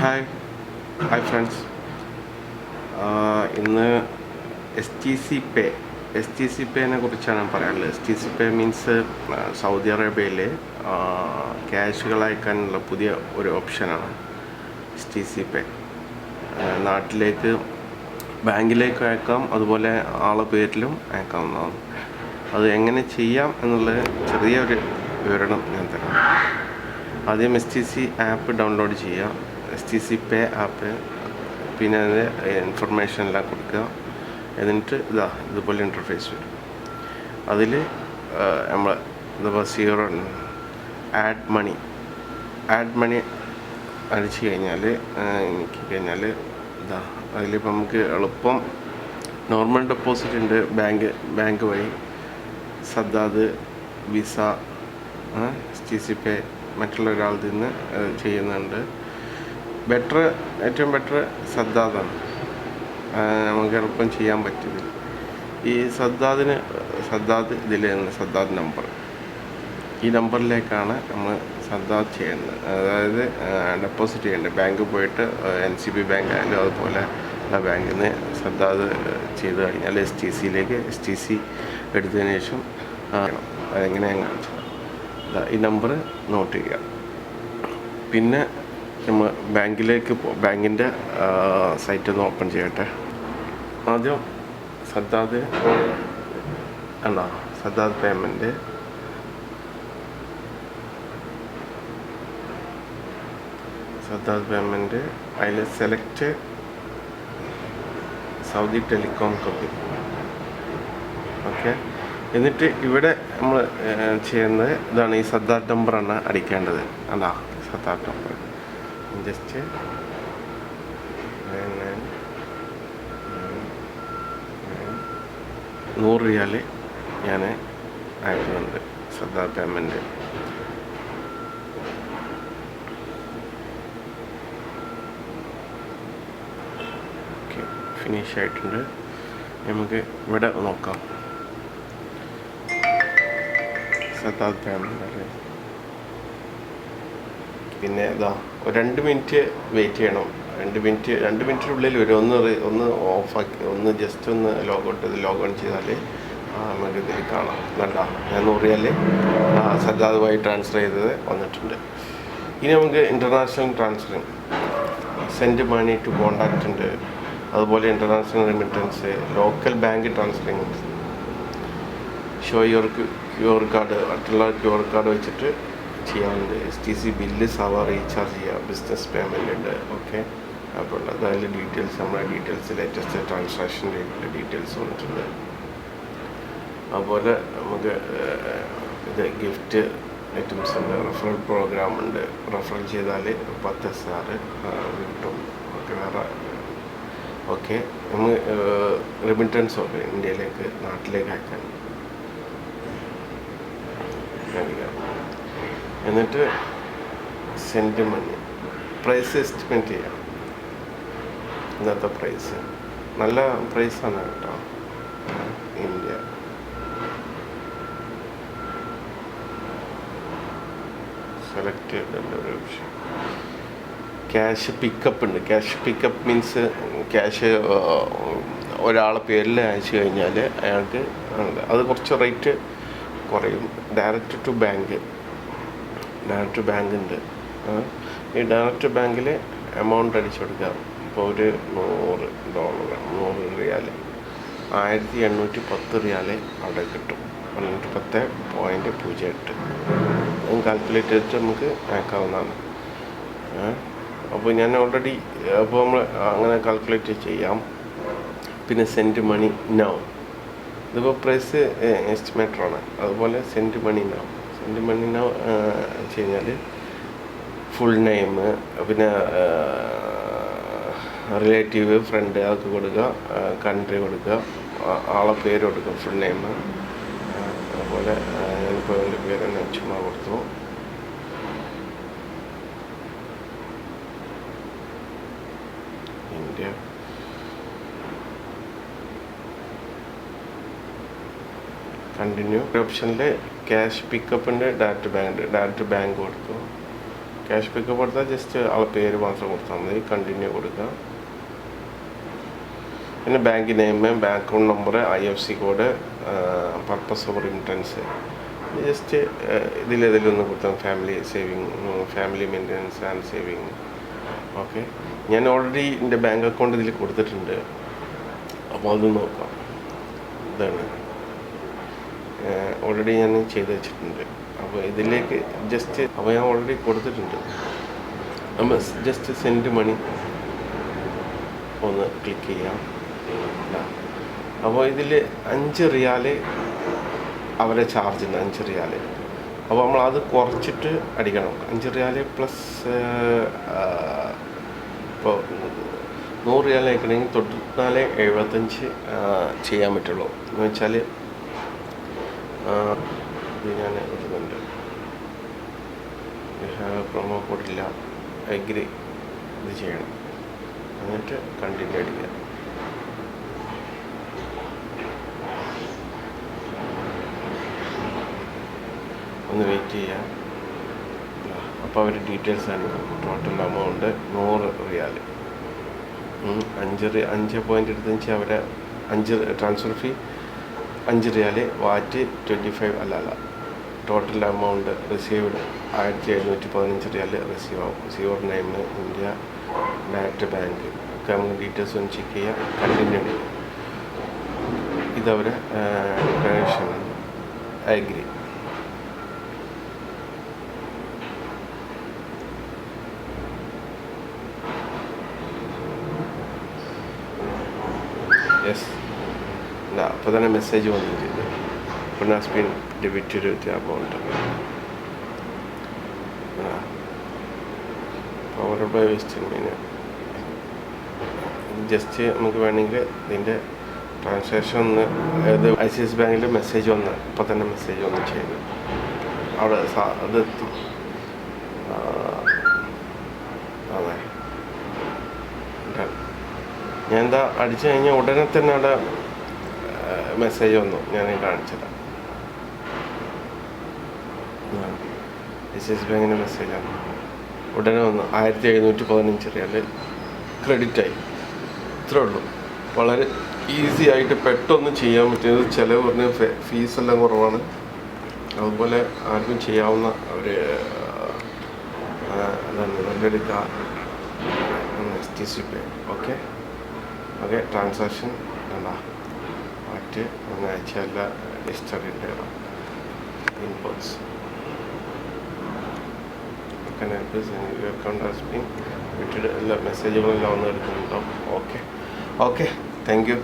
Hi friends. ഇന്ന് STC Pay നെ കുറിച്ചാണ് പറയാനുള്ളത്. STC Pay മീൻസ് സൗദി അറേബ്യയിലെ ക്യാഷുകൾ അയക്കാനുള്ള പുതിയ ഒരു ഓപ്ഷനാണ് STC Pay. നാട്ടിലേക്ക് ബാങ്കിലേക്ക് അയക്കാം, അതുപോലെ ആളെ പേരിലും അയക്കാവുന്നതാണ്. അത് എങ്ങനെ ചെയ്യാം എന്നുള്ള ചെറിയൊരു വിവരണം ഞാൻ തരാം. ആദ്യം STC ആപ്പ് ഡൗൺലോഡ് ചെയ്യുക, STC Pay ആപ്പ്, പിന്നെ അതിൻ്റെ ഇൻഫർമേഷൻ എല്ലാം കൊടുക്കുക. എന്നിട്ട് ഇതുപോലെ ഇൻ്റർഫേസ് വരും. അതിൽ നമ്മൾ സീറോ ആഡ് മണി അടിച്ചു കഴിഞ്ഞാൽ അതിലിപ്പോൾ നമുക്ക് എളുപ്പം നോർമൽ ഡെപ്പോസിറ്റ് ഉണ്ട്, ബാങ്ക് വഴി, സദ്ദാദ്, വിസ, STC Pay മറ്റുള്ള ഒരാളിൽ നിന്ന് ചെയ്യുന്നുണ്ട്. ഏറ്റവും ബെറ്റർ സദ്ദാദാണ്, നമുക്ക് എളുപ്പം ചെയ്യാൻ പറ്റിയത്. ഈ സദ്ദാദ് സദ്ദാദ് നമ്പർ, ഈ നമ്പറിലേക്കാണ് നമ്മൾ സദ്ദാദ് ചെയ്യുന്നത്. അതായത് ഡെപ്പോസിറ്റ് ചെയ്യേണ്ടത് ബാങ്കിൽ പോയിട്ട് NCB ബാങ്ക് ആയാലും അതുപോലെ ബാങ്കിൽ നിന്ന് സദ്ദാദ് ചെയ്ത് കഴിഞ്ഞാൽ STC എടുത്തതിന് ശേഷം അതെങ്ങനെയാണ് കാണിച്ചത്. ഈ നമ്പർ നോട്ട് ചെയ്യുക. പിന്നെ നമ്മൾ ബാങ്കിൻ്റെ സൈറ്റ് ഒന്ന് ഓപ്പൺ ചെയ്യട്ടെ. ആദ്യം സദ്ദാദ് പേയ്മെൻറ്റ്, അതിൽ select Saudi telecom company. Okay, എന്നിട്ട് ഇവിടെ നമ്മൾ ചെയ്യുന്നത് ഇതാണ്, ഈ സദ്ദാദ് നമ്പറാണ് അടിക്കേണ്ടത്. സദ്ദാദ് നമ്പർ ജസ്റ്റ് 100 റിയാൽ ഞാൻ അയക്കുന്നുണ്ട് സദ്ദാദ് പേയ്മെൻറ്റ്. ഓക്കെ, ഫിനിഷ് ആയിട്ടുണ്ട്. നമുക്ക് ഇവിടെ നോക്കാം സദ്ദാദ് പേയ്മെൻറ്റ്. പിന്നെ ഒരു 2 മിനിറ്റ് വെയിറ്റ് ചെയ്യണം. 2 മിനിറ്റിനുള്ളിൽ വരും. ഒന്ന് ഓഫാക്കി ജസ്റ്റ് ഒന്ന് ലോഗൗൺ ചെയ്താൽ നമുക്ക് ഇതിൽ കാണാം. ഞാൻ 100 റിയാൽ സദ്ദാദുമായി ട്രാൻസ്ഫർ ചെയ്തത് വന്നിട്ടുണ്ട്. ഇനി നമുക്ക് international transferring, send money to contact ഉണ്ട്, അതുപോലെ international remittance, local bank transferring, show your QR card, മറ്റുള്ള QR കാർഡ് വെച്ചിട്ട് ചെയ്യാറുണ്ട്. STC ബില്ല് റീചാർജ് ചെയ്യുക, ബിസിനസ് പേയ്മെൻ്റ് ഉണ്ട്. ഓക്കെ, അപ്പോൾ അതിൽ നമ്മുടെ ഡീറ്റെയിൽസ്, ലേറ്റസ്റ്റ് ട്രാൻസാക്ഷൻ ഡീറ്റെയിൽസ് വന്നിട്ടുണ്ട്. അതുപോലെ നമുക്ക് ഗിഫ്റ്റ് ഐറ്റംസ് ഉണ്ട്, റെഫറൽ പ്രോഗ്രാം ഉണ്ട്. റെഫറൽ ചെയ്താൽ 10 SR കിട്ടും. ഓക്കെ, നമുക്ക് റെമിറ്റൻസ് ഒക്കെ ഇന്ത്യയിലേക്ക്, നാട്ടിലേക്ക് അയക്കാൻ. എന്നിട്ട് സെൻഡ് മണി, പ്രൈസ് എസ്റ്റിമേറ്റ് ചെയ്യാം. ഇന്നത്തെ പ്രൈസ് നല്ല പ്രൈസാണ് കേട്ടോ. India select delivery option. Cash pickup ഉണ്ട്. ക്യാഷ് പിക്കപ്പ് മീൻസ് ക്യാഷ് ഒരാളെ പേരിൽ അയച്ചു കഴിഞ്ഞാൽ അയാൾക്ക് അത് കുറച്ച് റേറ്റ് കുറയും. ഡയറക്റ്റ് ടു ബാങ്ക് ഉണ്ട്. ഈ ഡയറക്റ്റ് ബാങ്കിൽ എമൗണ്ട് അടിച്ചു കൊടുക്കുക. ഇപ്പോൾ ഒരു $100 റിയാൽ 1810 റിയാൽ അവിടെ കിട്ടും. 1810.08 കാൽക്കുലേറ്റ് ചെയ്തിട്ട് നമുക്ക് അയക്കാവുന്നതാണ്. അപ്പോൾ ഞാൻ ഓൾറെഡി നമ്മൾ അങ്ങനെ കാൽക്കുലേറ്റ് ചെയ്യാം. പിന്നെ സെൻഡ് മണി നൗ, ഇതിപ്പോൾ പ്രൈസ് എസ്റ്റിമേറ്ററാണ്. അതുപോലെ സെൻഡ് മണി നൗ വെച്ച് കഴിഞ്ഞാൽ ഫുൾ നെയിം, പിന്നെ റിലേറ്റീവ്, ഫ്രണ്ട് അതൊക്കെ കൊടുക്കുക, കൺട്രി കൊടുക്കുക, ആളെ പേര് കൊടുക്കുക, ഫുൾ നെയിം. അതുപോലെ ഞാനിപ്പോൾ എൻ്റെ പേര് തന്നെ ചുമ്മാ കൊടുത്തു. ഇന്ത്യ. കണ്ടിന്യൂ ഓപ്ഷനിൽ ക്യാഷ് പിക്കപ്പ് ഉണ്ട്, ഡയറക്റ്റ് ബാങ്ക് കൊടുത്തു. ക്യാഷ് പിക്കപ്പ് കൊടുത്താൽ ജസ്റ്റ് ആളെ പേര് മാത്രം കൊടുത്താൽ മതി. കണ്ടിന്യൂ കൊടുക്കുക. പിന്നെ bank name, bank account number, IFSC code, purpose of remittance just ഇതിലേതെങ്കിലും ഒന്ന് കൊടുത്താൽ family maintenance and saving. Okay, ഞാൻ ഓൾറെഡി എൻ്റെ ബാങ്ക് അക്കൗണ്ട് ഇതിൽ കൊടുത്തിട്ടുണ്ട്. അപ്പോൾ അത് നോക്കാം. ഇതാണ് ഓൾറെഡി ഞാൻ ചെയ്ത് വെച്ചിട്ടുണ്ട്. അപ്പോൾ ഇതിലേക്ക് അപ്പോൾ ഞാൻ ഓൾറെഡി കൊടുത്തിട്ടുണ്ട്. നമ്മൾ ജസ്റ്റ് സെൻഡ് മണി ഒന്ന് ക്ലിക്ക് ചെയ്യാം. അപ്പോൾ ഇതിൽ 5 റിയാൽ അവരെ ചാർജ് ഉണ്ട്, 5 റിയാൽ. അപ്പോൾ നമ്മൾ അത് കുറച്ചിട്ട് അടിക്കണം. 5 റിയാൽ പ്ലസ് ഇപ്പോൾ 100 റിയാൽ അയക്കണമെങ്കിൽ 94.75 ചെയ്യാൻ പറ്റുള്ളൂ. എന്ന് വെച്ചാൽ ഇത് ഞാൻ ഇടുന്നുണ്ട്. പ്രൊമോ കോഡില്ല, അഗ്രി ഇത് ചെയ്യണം. എന്നിട്ട് കണ്ടിന്യൂ അടിക്കുക. ഒന്ന് വെയിറ്റ് ചെയ്യാം. അപ്പോൾ അവർ ഡീറ്റെയിൽസ് ആണ്. ടോട്ടൽ എമൗണ്ട് 100 റിയാൽ. 5.25 അവരെ 5 ട്രാൻസ്ഫർ ഫീ 5 റിയാൽ, വാറ്റ് 25 അല്ല ടോട്ടൽ എമൗണ്ട് റിസീവ്ഡ് 1715 റിയാൽ റിസീവ് ആവും. Receiver name India, direct bank ഒക്കെ നമുക്ക് ഡീറ്റെയിൽസ് ഒന്ന് ചെക്ക് ചെയ്യാം. കണ്ടിന്യൂ ചെയ്യും. ഇതവരെ ഡിക്ലറേഷൻ അഗ്രി. യെസ്, അപ്പോൾ തന്നെ മെസ്സേജ് വന്നിട്ടുണ്ട്. Has been debited with amount. Power by വേസ്റ്റിംഗ് മീന് ജസ്റ്റ് നമുക്ക് വേണമെങ്കിൽ ഇതിൻ്റെ ട്രാൻസാക്ഷൻ ഒന്ന് ICICI ബാങ്കിൽ മെസ്സേജ് വന്ന് ഇപ്പോൾ തന്നെ മെസ്സേജ് വന്ന് ചെയ്ത് അവിടെ അതെത്തി. അതെ, ഞാൻ എന്താ അടിച്ചു കഴിഞ്ഞാൽ ഉടനെ തന്നെ അവിടെ മെസ്സേജ് വന്നു. ഞാൻ കാണിച്ചതാണ്. ICICI ബാങ്കിൻ്റെ മെസ്സേജാണ്. ഉടനെ വന്നു 1715 റിയാൽ ക്രെഡിറ്റായി. ഇത്രേ ഉള്ളൂ. വളരെ ഈസി ആയിട്ട് പെട്ടെന്ന് ചെയ്യാൻ പറ്റിയത്. ചിലവ് പറഞ്ഞ് ഫീസെല്ലാം കുറവാണ്. അതുപോലെ ആർക്കും ചെയ്യാവുന്ന ഒരു നല്ലൊരു Stc Pay. ഓക്കെ, ട്രാൻസാക്ഷൻ എന്താ മറ്റ് ഒന്നാഴ്ച എല്ലാ ഹിസ്റ്ററിൻ്റെ ഇൻബോക്സ് അക്കൗണ്ട് ഹാസ് ബീൻ വിട്ടിട്ട് എല്ലാ മെസ്സേജുകളെല്ലാം ഒന്ന് എടുക്കുന്നുണ്ടാവും. Okay, thank you.